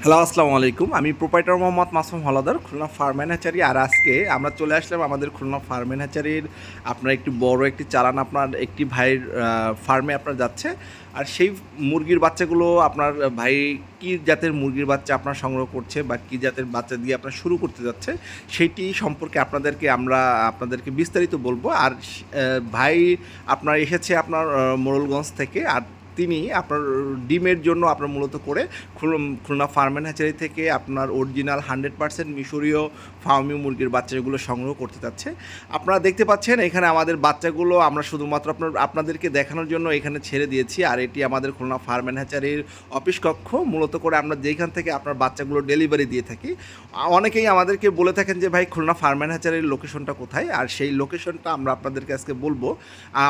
Hello, আসসালামু আলাইকুম। আমি proprietor Mohammad Masum Haldar, Khulna farm and hatchery. আর আজকে আমরা চলে আসলাম আমাদের খুলনা ফার্ম অ্যান্ড হ্যাচারির আপনার একটি বড় একটি চালান আপনার একটি ভাইয়ের ফার্মে আপনার যাচ্ছে। আর সেই মুরগির বাচ্চাগুলো আপনার ভাই কী জাতের মুরগির বাচ্চা আপনার সংগ্রহ করছে বা কী জাতের বাচ্চা দিয়ে আপনার শুরু করতে যাচ্ছে, সেইটি সম্পর্কে আপনাদেরকে বিস্তারিত বলবো। আর ভাই আপনার এসেছে আপনার মোড়লগঞ্জ থেকে। আর তিনি আপনার ডিমের জন্য আপনার মূলত করে খুলনা ফার্ম অ্যান্ড হ্যাচারি থেকে আপনার অরিজিনাল 100% মিশরীয় ফার্মি মুরগির বাচ্চাগুলো সংগ্রহ করতে চাচ্ছে। আপনারা দেখতে পাচ্ছেন এখানে আমাদের বাচ্চাগুলো আমরা শুধুমাত্র আপনাদেরকে দেখানোর জন্য এখানে ছেড়ে দিয়েছি। আর এটি আমাদের খুলনা ফার্ম অ্যান্ড হ্যাচারির অফিস কক্ষ, মূলত করে আমরা যেখান থেকে আপনার বাচ্চাগুলো ডেলিভারি দিয়ে থাকি। অনেকেই আমাদেরকে বলে থাকেন যে ভাই খুলনা ফার্ম অ্যান্ড হ্যাচারির লোকেশনটা কোথায়, আর সেই লোকেশনটা আমরা আপনাদেরকে আজকে বলবো।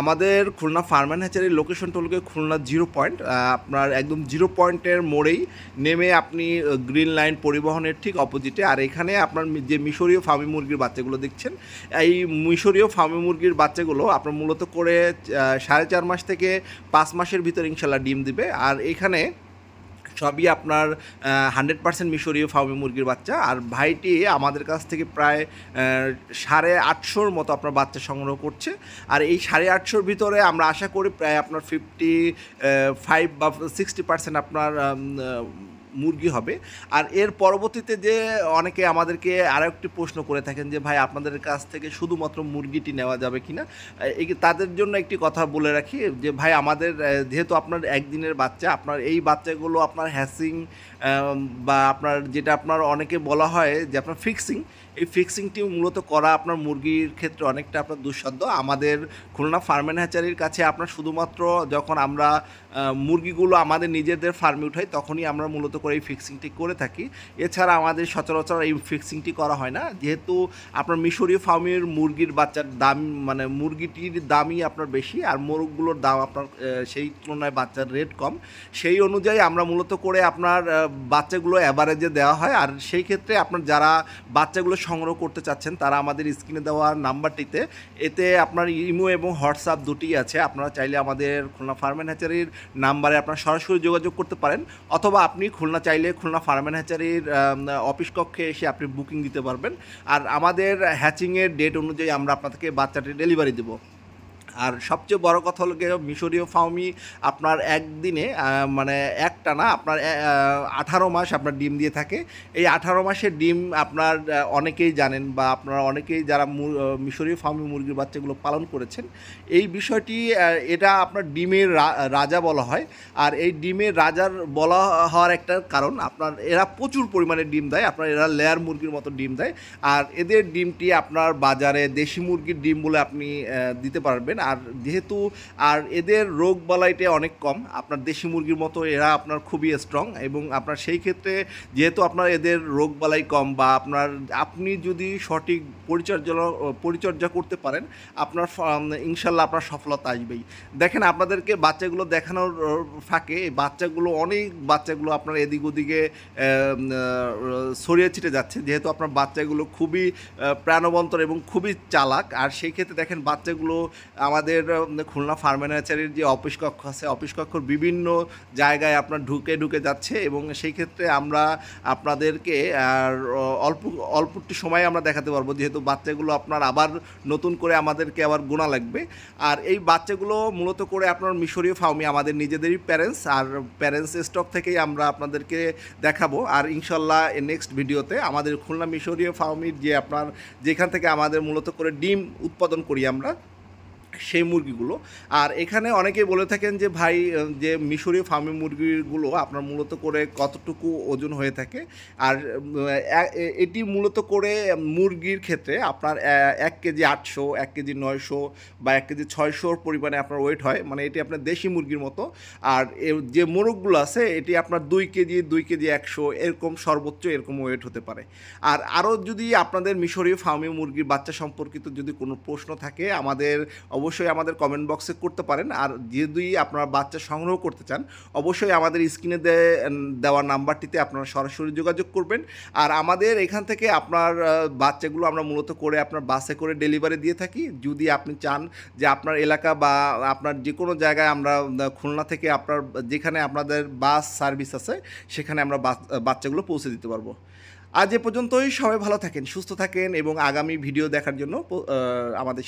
আমাদের খুলনা ফার্ম অ্যান্ড হ্যাচারির লোকেশনটা হলো খুলনা 0 পয়েন্ট, আপনার একদম 0 পয়েন্টের মোড়েই নেমে আপনি গ্রিন লাইন পরিবহনের ঠিক অপোজিটে। আর এখানে আপনার যে মিশরীয় ফার্মি মুরগির বাচ্চাগুলো দেখছেন, এই মিশরীয় ফার্মি মুরগির বাচ্চাগুলো আপনার মূলত করে 4.5 মাস থেকে 5 মাসের ভিতরে ইনশাল্লাহ ডিম দিবে। আর এখানে সবই আপনার 100% মিশরীয় ফার্মি মুরগির বাচ্চা। আর ভাইটি আমাদের কাছ থেকে প্রায় 850 মতো আপনার বাচ্চা সংগ্রহ করছে। আর এই 850 ভিতরে আমরা আশা করি প্রায় আপনার 55 বা 60% আপনার মুরগি হবে। আর এর পরবর্তীতে যে অনেকে আমাদেরকে আরও একটি প্রশ্ন করে থাকেন যে ভাই আপনাদের কাছ থেকে শুধুমাত্র মুরগিটি নেওয়া যাবে কি না, তাদের জন্য একটি কথা বলে রাখি যে ভাই আমাদের যেহেতু আপনার একদিনের বাচ্চা, আপনার এই বাচ্চাগুলো আপনার হ্যাসিং বা আপনার যেটা আপনার অনেকে বলা হয় যে আপনার ফিক্সিং, এই ফিক্সিংটি মূলত করা আপনার মুরগির ক্ষেত্রে অনেকটা আপনার দুঃসাধ্য। আমাদের খুলনা ফার্ম অ্যান্ড হ্যাচারির কাছে আপনার শুধুমাত্র যখন আমরা মুরগিগুলো আমাদের নিজেদের ফার্মে উঠাই তখনই আমরা মূলত করে এই ফিক্সিংটি করে থাকি। এছাড়া আমাদের সচরাচর এই ফিক্সিংটি করা হয় না, যেহেতু আপনার মিশরীয় ফার্মের মুরগির বাচ্চার দাম মানে মুরগিটির দামই আপনার বেশি, আর মোরগগুলোর দাম আপনার সেই তুলনায় বাচ্চার রেট কম। সেই অনুযায়ী আমরা মূলত করে আপনার বাচ্চাগুলো অ্যাভারেজে দেওয়া হয়। আর সেই ক্ষেত্রে আপনার যারা বাচ্চাগুলো সংগ্রহ করতে চাচ্ছেন তারা আমাদের স্ক্রিনে দেওয়া নাম্বারটিতে, এতে আপনার ইমো এবং হোয়াটসঅ্যাপ দুটিই আছে। আপনারা চাইলে আমাদের খুলনা ফার্ম অ্যান্ড হ্যাচারির নাম্বারে আপনারা সরাসরি যোগাযোগ করতে পারেন, অথবা আপনি চাইলে খুলনা ফার্ম অ্যান্ড হ্যাচারির অফিস কক্ষে এসে আপনি বুকিং দিতে পারবেন। আর আমাদের হ্যাচিংয়ের ডেট অনুযায়ী আমরা আপনাদেরকে বাচ্চাটি ডেলিভারি দেবো। আর সবচেয়ে বড় কথা হলো গিয়ে মিশরীয় ফার্মি আপনার একদিনে মানে একটানা আপনার 18 মাস আপনার ডিম দিয়ে থাকে। এই 18 মাসের ডিম আপনার অনেকেই জানেন বা আপনারা অনেকেই যারা মিশরীয় ফার্মি মুরগির বাচ্চাগুলো পালন করেছেন, এই বিষয়টি এটা আপনার ডিমের রাজা বলা হয়। আর এই ডিমের রাজার বলা হওয়ার একটা কারণ আপনার এরা প্রচুর পরিমাণে ডিম দেয়, আপনার এরা লেয়ার মুরগির মতো ডিম দেয়। আর এদের ডিমটি আপনার বাজারে দেশি মুরগির ডিম বলে আপনি দিতে পারবেন। আর যেহেতু আর এদের রোগ বালাইটা অনেক কম, আপনার দেশি মুরগির মতো এরা আপনার খুবই স্ট্রং, এবং আপনার সেই ক্ষেত্রে যেহেতু আপনার এদের রোগ বালাই কম বা আপনি যদি সঠিক পরিচর্যা করতে পারেন আপনার ইনশাল্লাহ আপনার সফলতা আসবেই। দেখেন আপনাদেরকে বাচ্চাগুলো দেখানোর ফাঁকে এই অনেক বাচ্চাগুলো আপনার এদিক ওদিকে ছড়িয়ে ছিটে যাচ্ছে, যেহেতু আপনার বাচ্চাগুলো খুবই প্রাণবন্তর এবং খুবই চালাক। আর সেই ক্ষেত্রে দেখেন বাচ্চাগুলো আমাদের খুলনা ফার্ম অ্যান্ড হ্যাচারির যে অফিস কক্ষ আছে, অফিস কক্ষর বিভিন্ন জায়গায় আপনার ঢুকে যাচ্ছে, এবং সেই ক্ষেত্রে আমরা আপনাদেরকে আর অল্প একটু সময় আমরা দেখাতে পারবো, যেহেতু বাচ্চাগুলো আপনার আবার নতুন করে আমাদেরকে আবার গোনা লাগবে। আর এই বাচ্চাগুলো মূলত করে আপনার মিশরীয় ফার্মি আমাদের নিজেদেরই প্যারেন্টস স্টক থেকেই আমরা আপনাদেরকে দেখাবো। আর ইনশাল্লাহ নেক্সট ভিডিওতে আমাদের খুলনা মিশরীয় ফার্মির যে আপনার যেখান থেকে আমাদের মূলত করে ডিম উৎপাদন করি আমরা, সেই মুরগিগুলো। আর এখানে অনেকেই বলে থাকেন যে ভাই যে মিশরীয় ফার্মি মুরগিগুলো আপনার মূলত করে কতটুকু ওজন হয়ে থাকে। আর এটি মূলত করে মুরগির ক্ষেত্রে আপনার 1 কেজি 800, 1 কেজি 900 বা 1 কেজি 600 পরিমাণে আপনার ওয়েট হয়, মানে এটি আপনার দেশি মুরগির মতো। আর যে মোরগগুলো আছে এটি আপনার 2 কেজি 100 এরকম সর্বোচ্চ এরকম ওয়েট হতে পারে। আর আরও যদি আপনাদের মিশরীয় ফার্মি মুরগির বাচ্চা সম্পর্কিত যদি কোনো প্রশ্ন থাকে আমাদের অবশ্যই আমাদের কমেন্ট বক্সে করতে পারেন। আর যদি আপনারা বাচ্চা সংগ্রহ করতে চান অবশ্যই আমাদের স্ক্রিনে দেওয়া নাম্বারটিতে আপনারা সরাসরি যোগাযোগ করবেন। আর আমাদের এখান থেকে আপনার বাচ্চাগুলো আমরা মূলত করে আপনার বাসে করে ডেলিভারি দিয়ে থাকি। যদি আপনি চান যে আপনার এলাকা বা আপনার যে কোনো জায়গায় আমরা খুলনা থেকে আপনার যেখানে আপনাদের বাস সার্ভিস আছে সেখানে আমরা বাচ্চাগুলো পৌঁছে দিতে পারবো। আজ এ পর্যন্তই। সবাই ভালো থাকেন, সুস্থ থাকেন এবং আগামী ভিডিও দেখার জন্য আমাদের